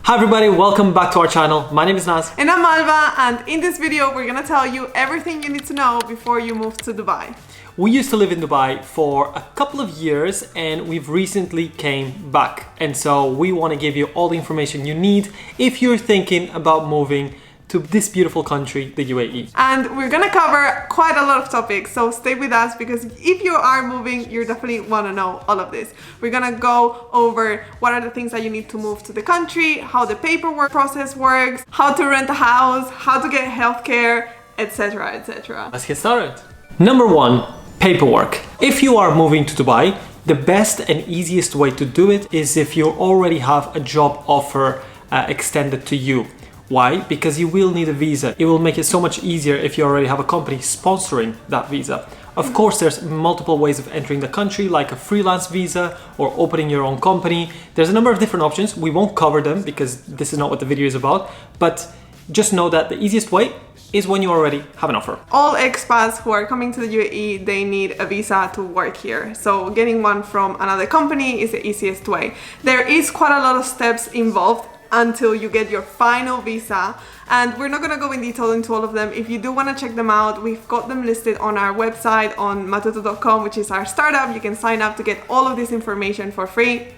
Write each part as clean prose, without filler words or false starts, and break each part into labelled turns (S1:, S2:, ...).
S1: Hi everybody, welcome back to our channel. My name is Naz.
S2: And I'm Alba, and in this video we're gonna tell you everything you need to know before you move to Dubai.
S1: We used to live in Dubai for a couple of years and we've recently came back. And so we want to give you all the information you need if you're thinking about moving to this beautiful country, the UAE.
S2: And we're gonna cover quite a lot of topics, so stay with us because if you are moving, you definitely wanna know all of this. We're gonna go over what are the things that you need to move to the country, how the paperwork process works, how to rent a house, how to get healthcare, etc, etc.
S1: Let's get started. Number one, paperwork. If you are moving to Dubai, the best and easiest way to do it is if you already have a job offer extended to you. Why? Because you will need a visa. It will make it so much easier if you already have a company sponsoring that visa. Of course, there's multiple ways of entering the country, like a freelance visa or opening your own company. There's a number of different options. We won't cover them because this is not what the video is about, but just know that the easiest way is when you already have an offer.
S2: All expats who are coming to the UAE, they need a visa to work here. So getting one from another company is the easiest way. There is quite a lot of steps involved until you get your final visa, and we're not going to go in detail into all of them. If you do want to check them out, we've got them listed on our website on matuto.com, which is our startup. You can sign up to get all of this information for free.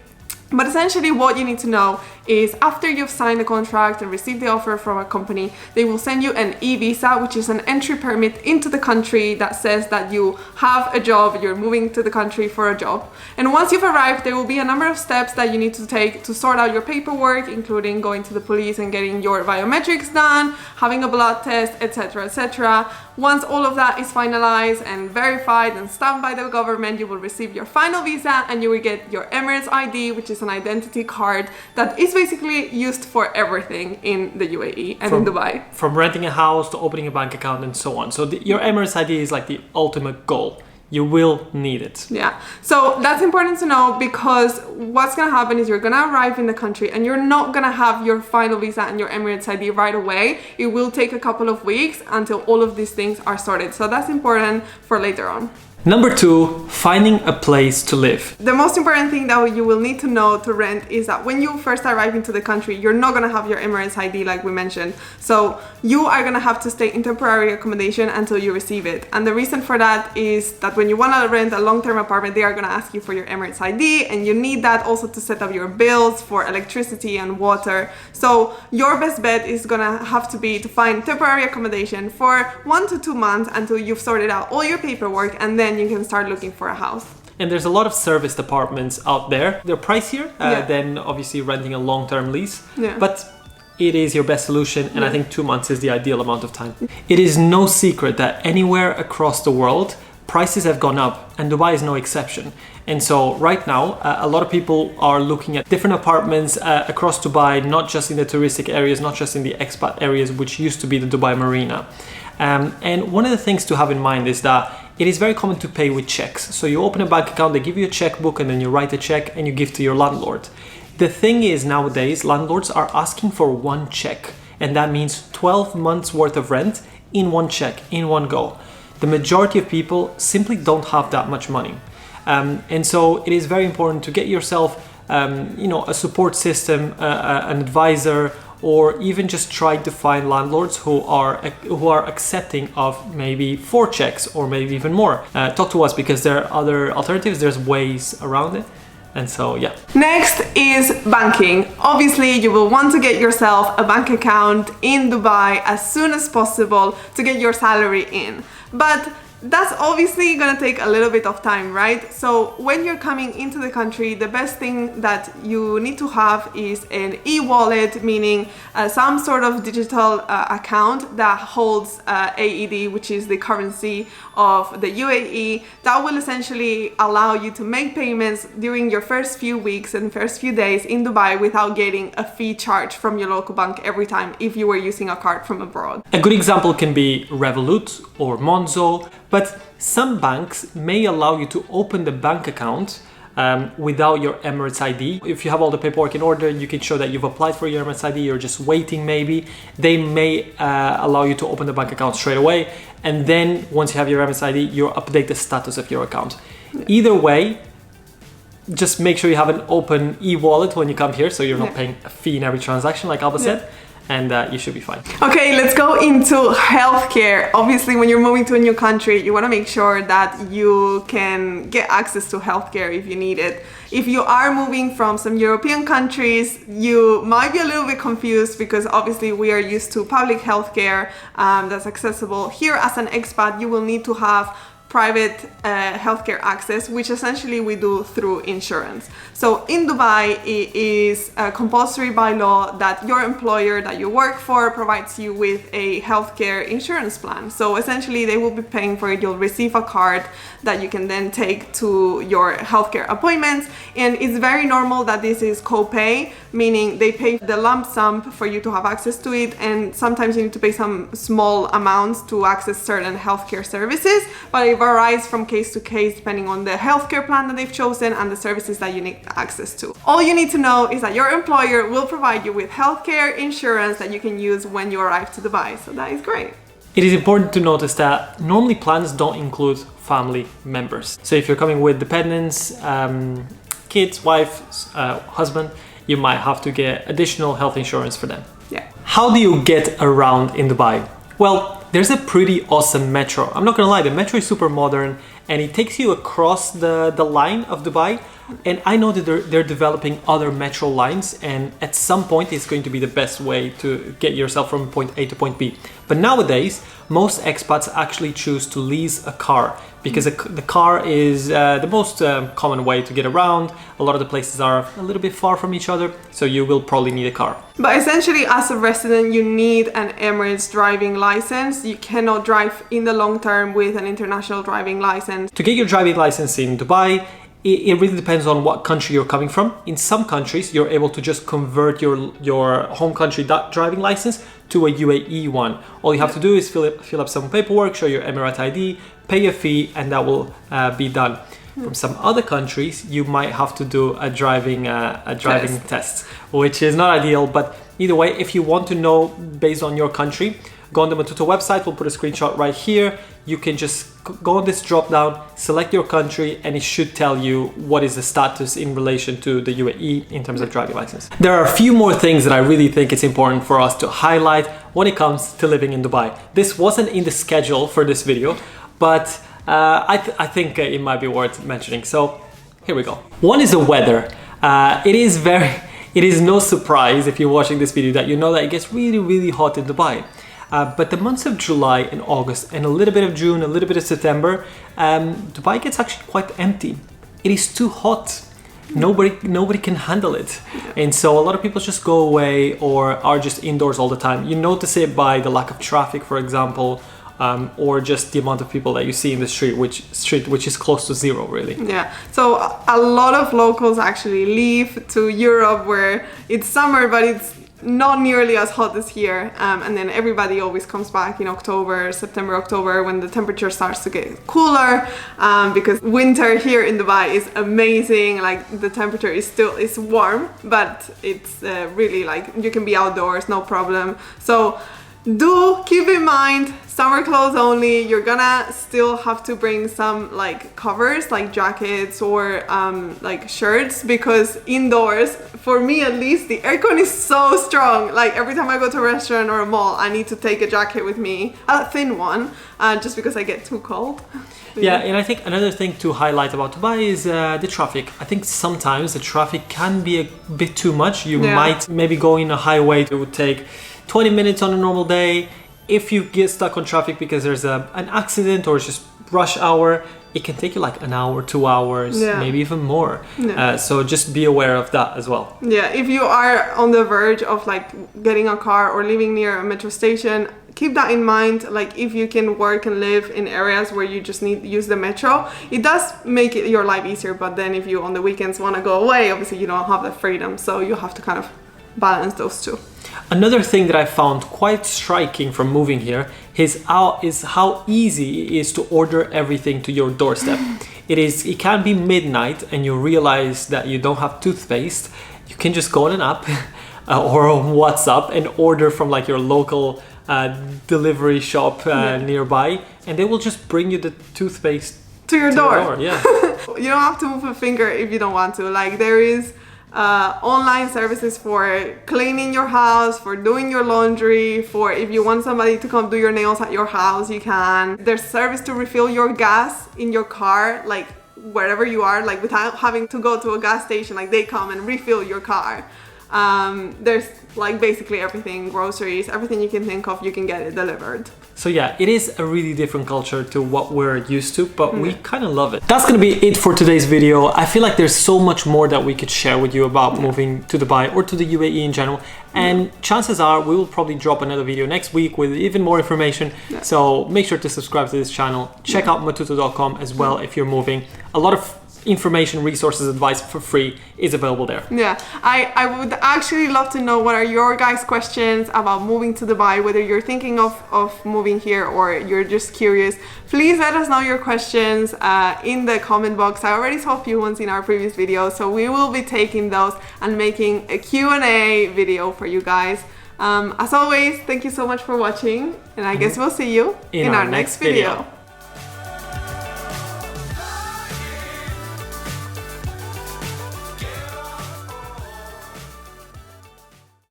S2: But essentially what you need to know is after you've signed the contract and received the offer from a company, they will send you an e-visa, which is an entry permit into the country that says that you have a job, you're moving to the country for a job. And once you've arrived, there will be a number of steps that you need to take to sort out your paperwork, including going to the police and getting your biometrics done, having a blood test, etc, etc. Once all of that is finalized and verified and stamped by the government, you will receive your final visa and you will get your Emirates ID, which is an identity card that is basically used for everything in the UAE and in Dubai.
S1: From renting a house to opening a bank account and so on. So your Emirates ID is like the ultimate goal. You will need it.
S2: Yeah, so that's important to know because what's gonna happen is you're gonna arrive in the country and you're not gonna have your final visa and your Emirates ID right away. It will take a couple of weeks until all of these things are sorted. So that's important for later on.
S1: Number two, finding a place to live.
S2: The most important thing that you will need to know to rent is that when you first arrive into the country, you're not going to have your Emirates ID like we mentioned. So you are going to have to stay in temporary accommodation until you receive it. And the reason for that is that when you want to rent a long-term apartment, they are going to ask you for your Emirates ID, and you need that also to set up your bills for electricity and water. So your best bet is going to have to be to find temporary accommodation for 1 to 2 months until you've sorted out all your paperwork, and then you can start looking for a house.
S1: And there's a lot of service departments out there. They're pricier than obviously renting a long-term lease, but it is your best solution, and I think 2 months is the ideal amount of time. It is no secret that anywhere across the world, prices have gone up, and Dubai is no exception. And so right now, a lot of people are looking at different apartments across Dubai, not just in the touristic areas, not just in the expat areas, which used to be the Dubai Marina. And one of the things to have in mind is that it is very common to pay with checks. So you open a bank account, they give you a checkbook, and then you write a check and you give to your landlord. The thing is, nowadays, landlords are asking for one check, and that means 12 months worth of rent in one check, in one go. The majority of people simply don't have that much money. And so it is very important to get yourself a support system, an advisor, or even just try to find landlords who are accepting of maybe 4 checks or maybe even more. Talk to us because there are other alternatives, there's ways around it. And so, yeah.
S2: Next is banking. Obviously, you will want to get yourself a bank account in Dubai as soon as possible to get your salary in. But that's obviously gonna take a little bit of time, right? So when you're coming into the country, the best thing that you need to have is an e-wallet, meaning some sort of digital account that holds AED, which is the currency of the UAE. That will essentially allow you to make payments during your first few weeks and first few days in Dubai without getting a fee charged from your local bank every time if you were using a card from abroad.
S1: A good example can be Revolut or Monzo. But some banks may allow you to open the bank account without your Emirates ID. If you have all the paperwork in order, you can show that you've applied for your Emirates ID, you're just waiting maybe. They may allow you to open the bank account straight away. And then once you have your Emirates ID, you update the status of your account. Either way, just make sure you have an open e-wallet when you come here, so you're not paying a fee in every transaction, like Alba said. And you should be fine.
S2: Okay, let's go into healthcare. Obviously, when you're moving to a new country, you want to make sure that you can get access to healthcare if you need it. If you are moving from some European countries, you might be a little bit confused because obviously we are used to public healthcare that's accessible. Here, as an expat, you will need to have private healthcare access, which essentially we do through insurance. So in Dubai, it is compulsory by law that your employer that you work for provides you with a healthcare insurance plan. So essentially they will be paying for it. You'll receive a card that you can then take to your healthcare appointments. And it's very normal that this is co-pay, meaning they pay the lump sum for you to have access to it. And sometimes you need to pay some small amounts to access certain healthcare services, but it varies from case to case depending on the healthcare plan that they've chosen and the services that you need access to. All you need to know is that your employer will provide you with healthcare insurance that you can use when you arrive to Dubai. So that is great.
S1: It is important to notice that normally plans don't include family members. So if you're coming with dependents, kids, wife, husband, you might have to get additional health insurance for them.
S2: Yeah.
S1: How do you get around in Dubai? Well, there's a pretty awesome metro. I'm not gonna lie, the metro is super modern and it takes you across the line of Dubai. And I know that they're developing other metro lines, and at some point it's going to be the best way to get yourself from point A to point B. But nowadays, most expats actually choose to lease a car because the car is the most common way to get around. A lot of the places are a little bit far from each other, so you will probably need a car.
S2: But essentially, as a resident, you need an Emirates driving license. You cannot drive in the long term with an international driving license.
S1: To get your driving license in Dubai, it really depends on what country you're coming from. In some countries, you're able to just convert your home country driving license to a UAE one. All you have to do is fill up some paperwork, show your Emirate ID, pay a fee, and that will be done. From some other countries, you might have to do a driving test, which is not ideal. But either way, if you want to know based on your country, go on the Matuto website. We'll put a screenshot right here. You can just go on this drop down, select your country, and it should tell you what is the status in relation to the UAE in terms of driving license. There are a few more things that I really think it's important for us to highlight when it comes to living in Dubai. This wasn't in the schedule for this video, but I think it might be worth mentioning. So here we go. One is the weather. It is no surprise if you're watching this video that you know that it gets really, really hot in Dubai. But the months of July and August and a little bit of June, a little bit of September, Dubai gets actually quite empty. It is too hot. Nobody can handle it. And so a lot of people just go away or are just indoors all the time. You notice it by the lack of traffic, for example, or just the amount of people that you see in the street, which is close to zero, really.
S2: Yeah, so a lot of locals actually leave to Europe where it's summer, but it's not nearly as hot as here, and then everybody always comes back in September, October, when the temperature starts to get cooler, because winter here in Dubai is amazing. Like the temperature is warm, but it's really like you can be outdoors, no problem. So do keep in mind, summer clothes only. You're gonna still have to bring some like covers, like jackets or like shirts, because indoors, for me at least, the aircon is so strong. Like every time I go to a restaurant or a mall, I need to take a jacket with me, a thin one, just because I get too cold.
S1: Yeah, and I think another thing to highlight about Dubai is the traffic. I think sometimes the traffic can be a bit too much. You might maybe go in a highway. It would take 20 minutes on a normal day. If you get stuck on traffic because there's an accident or it's just rush hour, it can take you like an hour, 2 hours, maybe even more. So just be aware of that as well. Yeah,
S2: if you are on the verge of like getting a car or living near a metro station, keep that in mind. Like if you can work and live in areas where you just need to use the metro, it does make your life easier. But then if you on the weekends want to go away, obviously you don't have the freedom. So you have to kind of balance those two.
S1: Another thing that I found quite striking from moving here is how easy it is to order everything to your doorstep. It can be midnight and you realize that you don't have toothpaste. You can just go on an app or on WhatsApp and order from like your local delivery shop nearby, and they will just bring you the toothpaste
S2: to your door.
S1: Yeah.
S2: You don't have to move a finger if you don't want to. Like, there is online services for cleaning your house, for doing your laundry, for if you want somebody to come do your nails at your house, you can. There's service to refill your gas in your car, like wherever you are, like without having to go to a gas station. Like, they come and refill your car. There's like basically everything, groceries, everything you can think of, you can get it delivered.
S1: So yeah, it is a really different culture to what we're used to, but we kind of love it. That's gonna be it for today's video. I feel like there's so much more that we could share with you about moving to Dubai or to the UAE in general. And chances are we will probably drop another video next week with even more information. So make sure to subscribe to this channel. Check out matuto.com as well if you're moving. A lot of information, resources, advice for free is available there.
S2: Yeah, I would actually love to know what are your guys' questions about moving to Dubai, whether you're thinking of moving here or you're just curious. Please let us know your questions in the comment box. I already saw a few ones in our previous video, so we will be taking those and making a Q&A video for you guys. As always, thank you so much for watching, and I guess we'll see you in our next video.